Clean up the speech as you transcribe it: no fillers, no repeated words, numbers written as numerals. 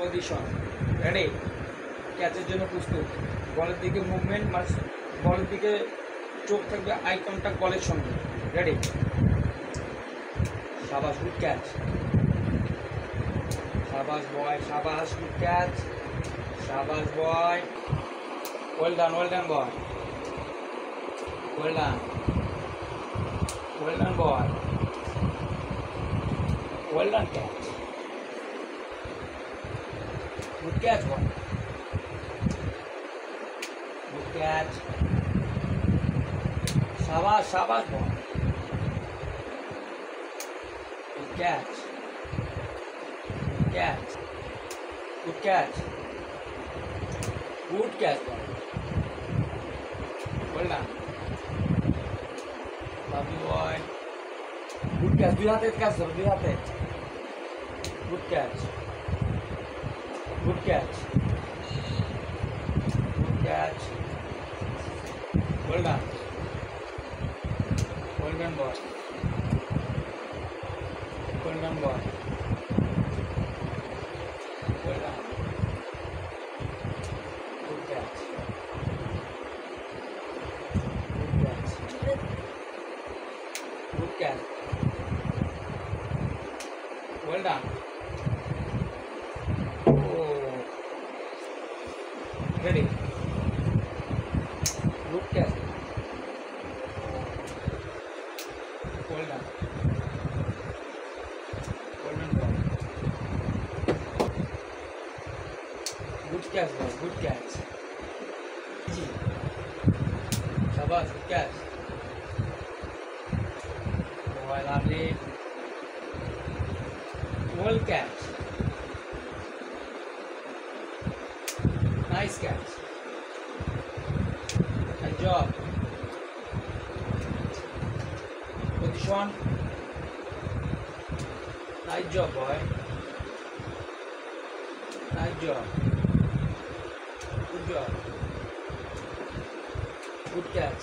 Position, ready, ক্যাচের জন্য প্রস্তুত। বলের দিকে মুভমেন্ট, বলের দিকে চোখ থাকবে, আই কন্ট্যাক্ট বলের সঙ্গে, রেডি। শাবাশ, গুড ক্যাচ। শাবাশ বয়, শাবাশ, গুড ক্যাচ। শাবাশ boy, well done boy, well done boy, well done catch, good catch boy, good catch. শাবাশ boy, good catch, good catch, good catch, well done, lovely boy, good catch, দুই হাতে catch ধরো, দুই হাতে, good catch, good catch, good catch, well done boy, well done boy, well done, good catch, good catch, good catch, well done. Oh, ready, good catch, well done. Good catch, boy. Good catch. Easy. Shabash, good catch. Boy, lovely. Well catch. Nice catch. Good job. Position. Nice job, boy. Nice job. Good job. Good catch.